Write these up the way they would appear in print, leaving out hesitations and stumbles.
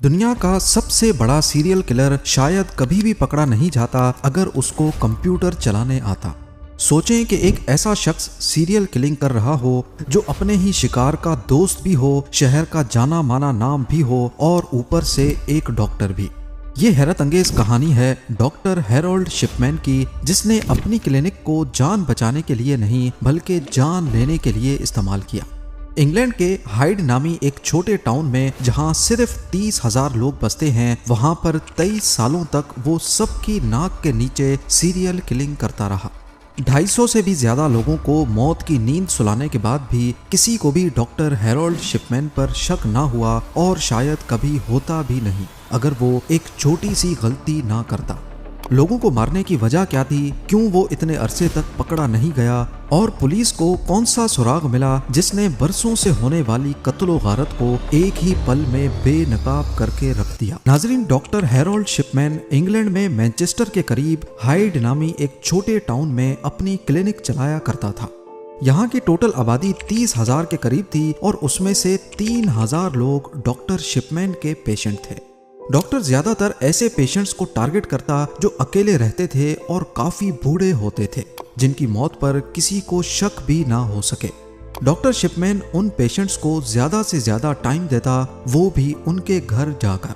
दुनिया का सबसे बड़ा सीरियल किलर शायद कभी भी पकड़ा नहीं जाता अगर उसको कंप्यूटर चलाने आता। सोचें कि एक ऐसा शख्स सीरियल किलिंग कर रहा हो जो अपने ही शिकार का दोस्त भी हो, शहर का जाना माना नाम भी हो और ऊपर से एक डॉक्टर भी। ये हैरत अंगेज कहानी है डॉक्टर हैरोल्ड शिपमैन की, जिसने अपनी क्लिनिक को जान बचाने के लिए नहीं बल्कि जान लेने के लिए इस्तेमाल किया। इंग्लैंड के हाइड नामी एक छोटे टाउन में जहां सिर्फ 30,000 लोग बसते हैं, वहां पर 23 सालों तक वो सबकी नाक के नीचे सीरियल किलिंग करता रहा। 250 से भी ज्यादा लोगों को मौत की नींद सुलाने के बाद भी किसी को भी डॉक्टर हैरोल्ड शिपमैन पर शक ना हुआ और शायद कभी होता भी नहीं अगर वो एक छोटी सी गलती ना करता। लोगों को मारने की वजह क्या थी, क्यों वो इतने अरसे तक पकड़ा नहीं गया और पुलिस को कौन सा सुराग मिला जिसने बरसों से होने वाली कत्लो गारत को एक ही पल में बेनकाब करके रख दिया। नाजरीन, डॉक्टर हैरोल्ड शिपमैन इंग्लैंड में मैनचेस्टर के करीब हाइड नामी एक छोटे टाउन में अपनी क्लिनिक चलाया करता था। यहाँ की टोटल आबादी 30,000 के करीब थी और उसमें से 3,000 लोग डॉक्टर शिपमैन के पेशेंट थे। डॉक्टर ज्यादातर ऐसे पेशेंट्स को टारगेट करता जो अकेले रहते थे और काफी बूढ़े होते थे, जिनकी मौत पर किसी को शक भी ना हो सके। डॉक्टर शिपमैन उन पेशेंट्स को ज्यादा से ज्यादा टाइम देता, वो भी उनके घर जाकर।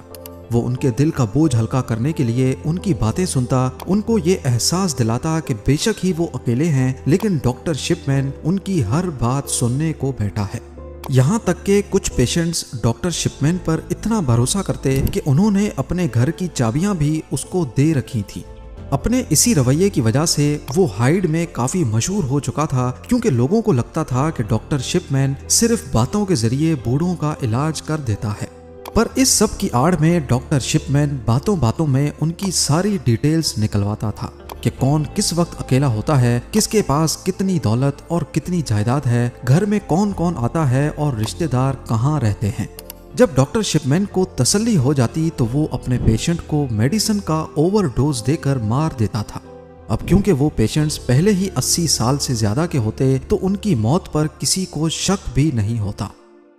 वो उनके दिल का बोझ हल्का करने के लिए उनकी बातें सुनता, उनको ये एहसास दिलाता कि बेशक ही वो अकेले हैं लेकिन डॉक्टर शिपमैन उनकी हर बात सुनने को बैठा है। यहाँ तक के कुछ पेशेंट्स डॉक्टर शिपमैन पर इतना भरोसा करते कि उन्होंने अपने घर की चाबियां भी उसको दे रखी थी। अपने इसी रवैये की वजह से वो हाइड में काफी मशहूर हो चुका था, क्योंकि लोगों को लगता था कि डॉक्टर शिपमैन सिर्फ बातों के जरिए बूढ़ों का इलाज कर देता है। पर इस सब की आड़ में डॉक्टर शिपमैन बातों बातों में उनकी सारी डिटेल्स निकलवाता था कि कौन किस वक्त अकेला होता है, किसके पास कितनी दौलत और कितनी जायदाद है, घर में कौन कौन आता है और रिश्तेदार कहाँ रहते हैं। जब डॉक्टर शिपमैन को तसल्ली हो जाती तो वो अपने पेशेंट को मेडिसिन का ओवरडोज देकर मार देता था। अब क्योंकि वो पेशेंट्स पहले ही 80 साल से ज्यादा के होते तो उनकी मौत पर किसी को शक भी नहीं होता।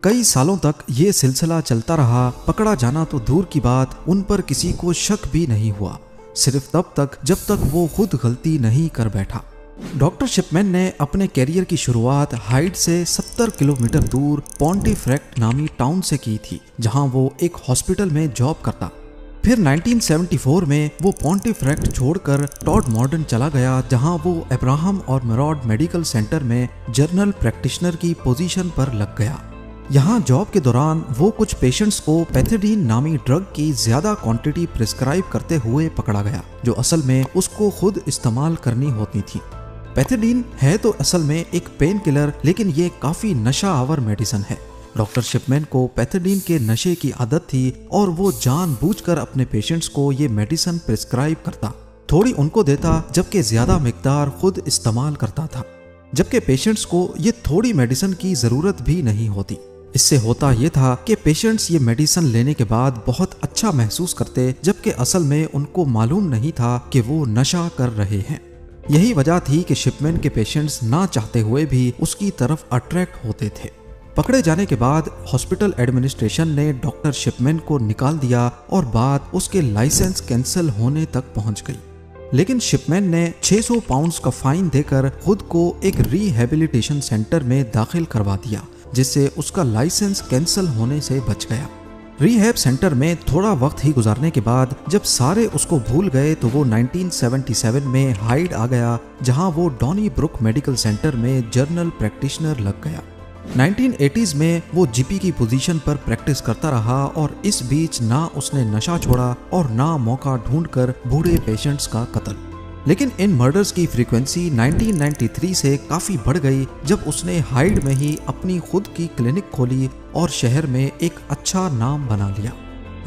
कई सालों तक ये सिलसिला चलता रहा। पकड़ा जाना तो दूर की बात, उन पर किसी को शक भी नहीं हुआ, सिर्फ तब तक जब तक वो खुद गलती नहीं कर बैठा। डॉक्टर शिपमैन ने अपने कैरियर की शुरुआत हाइड से 70 किलोमीटर दूर पॉन्टीफ्रेक्ट नामी टाउन से की थी, जहां वो एक हॉस्पिटल में जॉब करता। फिर 1974 में वो पॉन्टीफ्रेक्ट छोड़कर टॉडमॉर्टन चला गया, जहां वो अब्राहम और मेरॉड मेडिकल सेंटर में जनरल प्रैक्टिशनर की पोजीशन पर लग गया। यहाँ जॉब के दौरान वो कुछ पेशेंट्स को पैथेडीन नामी ड्रग की ज्यादा क्वांटिटी प्रिस्क्राइब करते हुए पकड़ा गया, जो असल में उसको खुद इस्तेमाल करनी होती थी। पैथेडीन है तो असल में एक पेन किलर, लेकिन ये काफी नशा आवर मेडिसिन है। डॉक्टर शिपमैन को पैथेडीन के नशे की आदत थी और वो जानबूझकर अपने पेशेंट्स को ये मेडिसिन प्रिस्क्राइब करता, थोड़ी उनको देता जबकि ज्यादा मिकदार खुद इस्तेमाल करता था, जबकि पेशेंट्स को ये थोड़ी मेडिसिन की जरूरत भी नहीं होती। इससे होता यह था कि पेशेंट्स ये मेडिसिन लेने के बाद बहुत अच्छा महसूस करते, जबकि असल में उनको मालूम नहीं था कि वो नशा कर रहे हैं। यही वजह थी कि शिपमैन के पेशेंट्स ना चाहते हुए भी उसकी तरफ अट्रैक्ट होते थे। पकड़े जाने के बाद हॉस्पिटल एडमिनिस्ट्रेशन ने डॉक्टर शिपमैन को निकाल दिया और बात उसके लाइसेंस कैंसिल होने तक पहुंच गई। लेकिन शिपमैन ने 600 पाउंड्स का फाइन देकर खुद को एक रिहेबिलिटेशन सेंटर में दाखिल करवा दिया, जिससे उसका लाइसेंस कैंसिल होने से बच गया। रिहैब सेंटर में थोड़ा वक्त ही गुजारने के बाद जब सारे उसको भूल गए तो वो 1977 में हाइड आ गया, जहां वो डॉनी ब्रुक मेडिकल सेंटर में जनरल प्रैक्टिशनर लग गया। 1980s में वो जीपी की पोजीशन पर प्रैक्टिस करता रहा और इस बीच ना उसने नशा छोड़ा और ना मौका ढूंढकर बूढ़े पेशेंट्स का कत्ल। लेकिन इन मर्डर्स की फ्रीक्वेंसी 1993 से काफी बढ़ गई जब उसने हाइड में ही अपनी खुद की क्लिनिक खोली और शहर में एक अच्छा नाम बना लिया।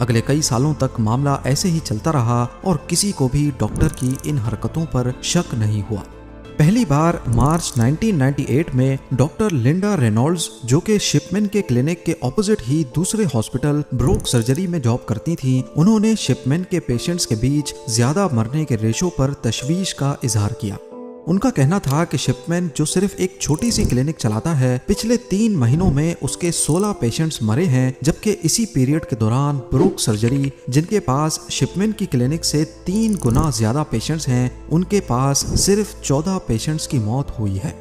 अगले कई सालों तक मामला ऐसे ही चलता रहा और किसी को भी डॉक्टर की इन हरकतों पर शक नहीं हुआ। पहली बार मार्च 1998 में डॉक्टर लिंडा रेनॉल्ड्स, जो कि शिपमैन के क्लिनिक के ऑपोजिट ही दूसरे हॉस्पिटल ब्रोक सर्जरी में जॉब करती थीं, उन्होंने शिपमैन के पेशेंट्स के बीच ज्यादा मरने के रेशो पर तशवीश का इजहार किया। उनका कहना था कि शिपमैन जो सिर्फ एक छोटी सी क्लिनिक चलाता है, पिछले 3 महीनों में उसके 16 पेशेंट्स मरे हैं, जबकि इसी पीरियड के दौरान ब्रूक सर्जरी, जिनके पास शिपमैन की क्लिनिक से 3 गुना ज्यादा पेशेंट्स हैं, उनके पास सिर्फ 14 पेशेंट्स की मौत हुई है।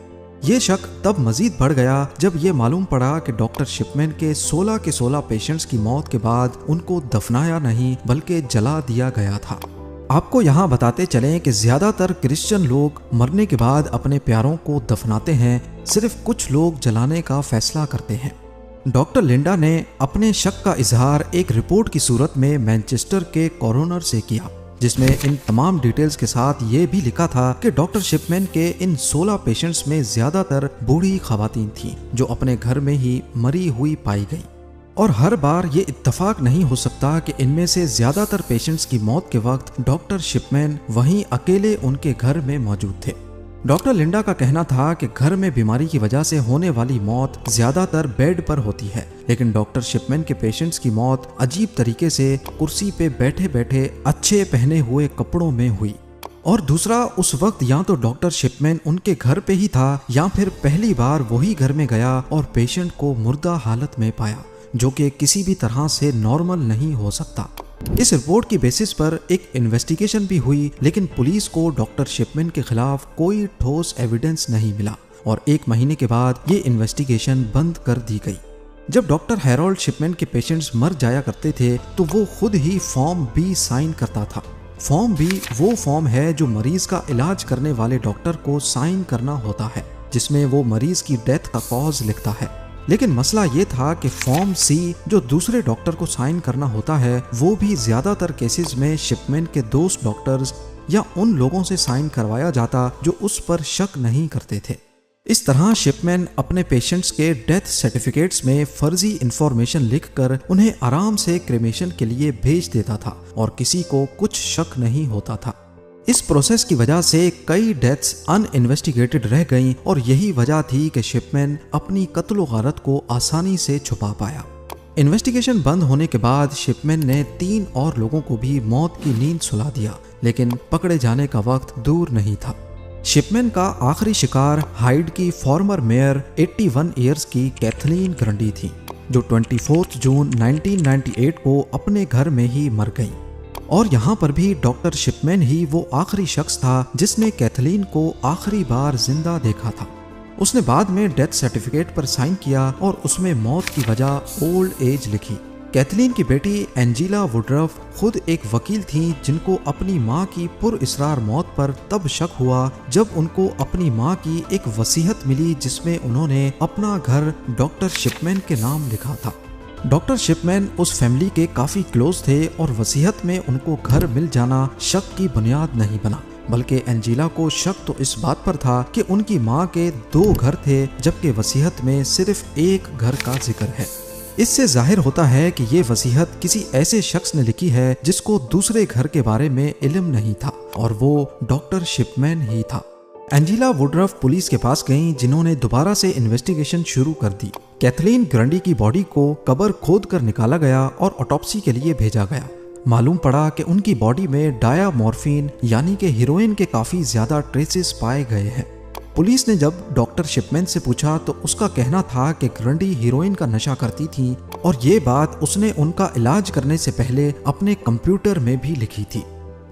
ये शक तब मजीद बढ़ गया जब ये मालूम पड़ा कि डॉक्टर शिपमैन के 16 पेशेंट्स की मौत के बाद उनको दफनाया नहीं बल्कि जला दिया गया था। आपको यहाँ बताते चलें कि ज्यादातर क्रिश्चियन लोग मरने के बाद अपने प्यारों को दफनाते हैं, सिर्फ कुछ लोग जलाने का फैसला करते हैं। डॉक्टर लिंडा ने अपने शक का इजहार एक रिपोर्ट की सूरत में मैनचेस्टर के कोरोनर से किया, जिसमें इन तमाम डिटेल्स के साथ ये भी लिखा था कि डॉक्टर शिपमैन के इन 16 पेशेंट्स में ज्यादातर बूढ़ी खवातीन थीं जो अपने घर में ही मरी हुई पाई गई, और हर बार ये इत्तफाक नहीं हो सकता कि इनमें से ज्यादातर पेशेंट्स की मौत के वक्त डॉक्टर शिपमैन वहीं अकेले उनके घर में मौजूद थे। डॉक्टर लिंडा का कहना था कि घर में बीमारी की वजह से होने वाली मौत ज्यादातर बेड पर होती है, लेकिन डॉक्टर शिपमैन के पेशेंट्स की मौत अजीब तरीके से कुर्सी पे बैठे बैठे अच्छे पहने हुए कपड़ों में हुई। और दूसरा, उस वक्त या तो डॉक्टर शिपमैन उनके घर पे ही था या फिर पहली बार वही घर में गया और पेशेंट को मुर्दा हालत में पाया, जो कि किसी भी तरह से नॉर्मल नहीं हो सकता। इस रिपोर्ट की बेसिस पर एक इन्वेस्टिगेशन भी हुई, लेकिन पुलिस को डॉक्टर शिपमैन के खिलाफ कोई ठोस एविडेंस नहीं मिला और 1 महीने के बाद ये इन्वेस्टिगेशन बंद कर दी गई। जब डॉक्टर हैरोल्ड शिपमैन के पेशेंट्स मर जाया करते थे तो वो खुद ही फॉर्म बी साइन करता था। फॉर्म बी वो फॉर्म है जो मरीज का इलाज करने वाले डॉक्टर को साइन करना होता है, जिसमें वो मरीज की डेथ का कॉज लिखता है। लेकिन मसला ये था कि फॉर्म सी जो दूसरे डॉक्टर को साइन करना होता है, वो भी ज्यादातर केसेस में शिपमैन के दोस्त डॉक्टर्स या उन लोगों से साइन करवाया जाता जो उस पर शक नहीं करते थे। इस तरह शिपमैन अपने पेशेंट्स के डेथ सर्टिफिकेट्स में फर्जी इंफॉर्मेशन लिखकर उन्हें आराम से क्रेमेशन के लिए भेज देता था और किसी को कुछ शक नहीं होता था। इस प्रोसेस की वजह से कई डेथ्स अनइन्वेस्टिगेटेड रह गईं और यही वजह थी कि शिपमैन अपनी कत्ल गारत को आसानी से छुपा पाया। इन्वेस्टिगेशन बंद होने के बाद शिपमैन ने 3 और लोगों को भी मौत की नींद सुला दिया, लेकिन पकड़े जाने का वक्त दूर नहीं था। शिपमैन का आखिरी शिकार हाइड की फॉर्मर मेयर 81 ईयर्स की कैथलीन ग्रंडी थी, जो 24 जून 1998 को अपने घर में ही मर गई। और यहाँ पर भी डॉक्टर शिपमैन ही वो आखिरी शख्स था जिसने कैथलीन को आखिरी बार जिंदा देखा था। उसने बाद में डेथ सर्टिफिकेट पर साइन किया और उसमें मौत की वजह ओल्ड एज लिखी। कैथलीन की बेटी एंजेला वुडरफ खुद एक वकील थी जिनको अपनी मां की पुरइसरार मौत पर तब शक हुआ जब उनको अपनी मां की एक वसीयत मिली जिसमें उन्होंने अपना घर डॉक्टर शिपमैन के नाम लिखा था। डॉक्टर शिपमैन उस फैमिली के काफी क्लोज थे और वसीयत में उनको घर मिल जाना शक की बुनियाद नहीं बना, बल्कि एंजेला को शक तो इस बात पर था कि उनकी मां के 2 घर थे जबकि वसीयत में सिर्फ एक घर का जिक्र है। इससे जाहिर होता है कि ये वसीयत किसी ऐसे शख्स ने लिखी है जिसको दूसरे घर के बारे में इल्म नहीं था और वो डॉक्टर शिपमैन ही था। एंजेला वुडरफ पुलिस के पास गईं, जिन्होंने दोबारा से इन्वेस्टिगेशन शुरू कर दी। कैथलीन ग्रंडी की बॉडी को कब्र खोद कर निकाला गया और ऑटोप्सी के लिए भेजा गया। मालूम पड़ा कि उनकी बॉडी में डायामॉर्फिन यानी कि हीरोइन के काफी ज्यादा ट्रेसेस पाए गए हैं। पुलिस ने जब डॉक्टर शिपमैन से पूछा तो उसका कहना था कि ग्रंडी हीरोइन का नशा करती थी और ये बात उसने उनका इलाज करने से पहले अपने कंप्यूटर में भी लिखी थी।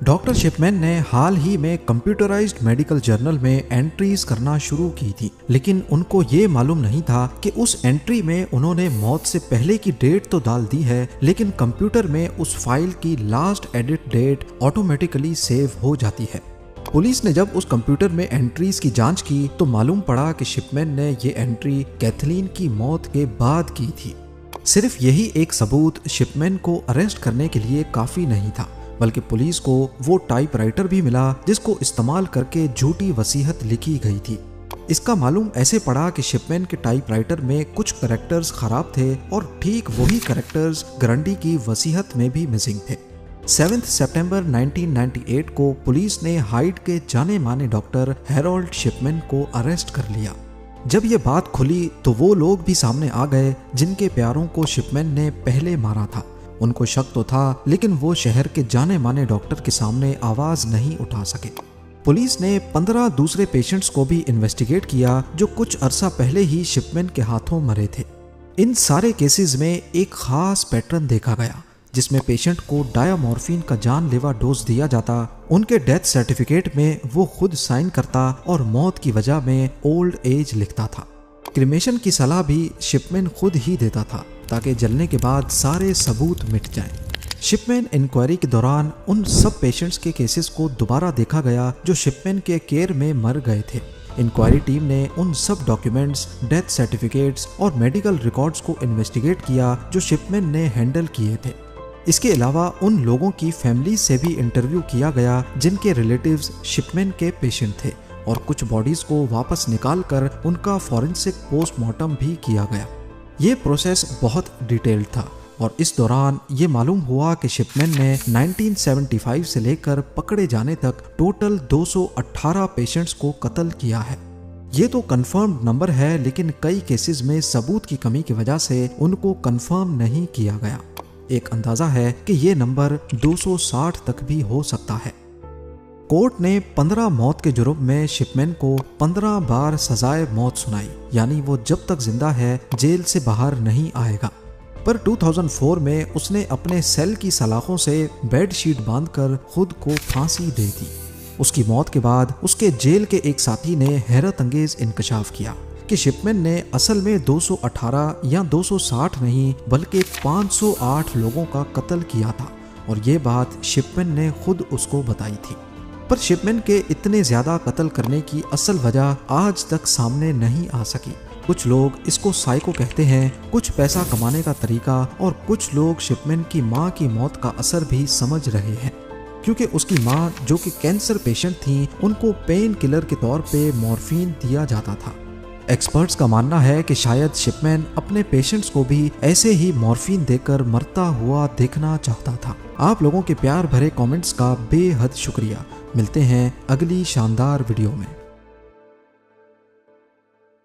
डॉक्टर शिपमैन ने हाल ही में कंप्यूटराइज्ड मेडिकल जर्नल में एंट्रीज करना शुरू की थी, लेकिन उनको ये मालूम नहीं था कि उस एंट्री में उन्होंने मौत से पहले की डेट तो डाल दी है, लेकिन कंप्यूटर में उस फाइल की last edit date automatically save हो जाती है। पुलिस ने जब उस कंप्यूटर में एंट्रीज की जांच की तो मालूम पड़ा कि शिपमैन ने ये एंट्री कैथलीन की मौत के बाद की थी। सिर्फ यही एक सबूत शिपमैन को अरेस्ट करने के लिए काफी नहीं था, बल्कि पुलिस को वो टाइपराइटर भी मिला जिसको इस्तेमाल करके झूठी वसीयत लिखी गई थी। इसका मालूम ऐसे पड़ा कि शिपमैन के टाइपराइटर में कुछ कैरेक्टर्स खराब थे और ठीक वही कैरेक्टर्स ग्रंडी की वसीयत में भी मिसिंग थे। 7 सितंबर 1998 को पुलिस ने हाइड के जाने माने डॉक्टर हैरोल्ड शिपमैन को अरेस्ट कर लिया। जब ये बात खुली तो वो लोग भी सामने आ गए जिनके प्यारों को शिपमैन ने पहले मारा था। उनको शक तो था, लेकिन वो शहर के जाने माने डॉक्टर के सामने आवाज नहीं उठा सके। पुलिस ने 15 दूसरे पेशेंट्स को भी इन्वेस्टिगेट किया जो कुछ अरसा पहले ही शिपमैन के हाथों मरे थे। इन सारे केसेस में एक खास पैटर्न देखा गया, जिसमें पेशेंट को डायामॉर्फिन का जानलेवा डोज दिया जाता, उनके डेथ सर्टिफिकेट में वो खुद साइन करता और मौत की वजह में ओल्ड एज लिखता था। क्रिमेशन की सलाह भी शिपमैन खुद ही देता था ताकि जलने के बाद सारे सबूत मिट जाएं। शिपमैन इंक्वायरी के दौरान उन सब पेशेंट्स के केसेस को दोबारा देखा गया जो शिपमैन के केयर में मर गए थे। इंक्वायरी टीम ने उन सब डॉक्यूमेंट्स, डेथ सर्टिफिकेट्स और मेडिकल रिकॉर्ड्स को इन्वेस्टिगेट किया जो शिपमैन ने हैंडल किए थे। इसके अलावा उन लोगों की फैमिली से भी इंटरव्यू किया गया जिनके रिलेटिव्स शिपमैन के पेशेंट थे, और कुछ बॉडीज को वापस निकाल कर उनका फॉरेंसिक पोस्टमार्टम भी किया गया। ये प्रोसेस बहुत डिटेल्ड था और इस दौरान ये मालूम हुआ कि शिपमैन ने 1975 से लेकर पकड़े जाने तक टोटल 218 पेशेंट्स को कत्ल किया है। ये तो कंफर्म्ड नंबर है, लेकिन कई केसेस में सबूत की कमी की वजह से उनको कंफर्म नहीं किया गया। एक अंदाजा है कि ये नंबर 260 तक भी हो सकता है। कोर्ट ने 15 मौत के जुर्म में शिपमैन को 15 बार सजाए मौत सुनाई, यानी वो जब तक जिंदा है जेल से बाहर नहीं आएगा। पर 2004 में उसने अपने सेल की सलाखों से बेडशीट बांधकर खुद को फांसी दे दी। उसकी मौत के बाद उसके जेल के एक साथी ने हैरत अंगेज इंकशाफ किया कि शिपमैन ने असल में 218 या 260 नहीं बल्कि 508 लोगों का कत्ल किया था, और ये बात शिपमैन ने खुद उसको बताई थी। पर शिपमैन के इतने ज्यादा कत्ल करने की असल वजह आज तक सामने नहीं आ सकी। कुछ लोग इसको साइको कहते हैं, कुछ पैसा कमाने का तरीका, और कुछ लोग शिपमैन की मां की मौत का असर भी समझ रहे हैं, क्योंकि उसकी मां जो कि कैंसर पेशेंट थी, उनको पेन किलर के तौर पे मॉर्फिन दिया जाता था। एक्सपर्ट्स का मानना है कि शायद शिपमैन अपने पेशेंट्स को भी ऐसे ही मॉर्फिन देकर मरता हुआ देखना चाहता था। आप लोगों के प्यार भरे कमेंट्स का बेहद शुक्रिया। मिलते हैं अगली शानदार वीडियो में।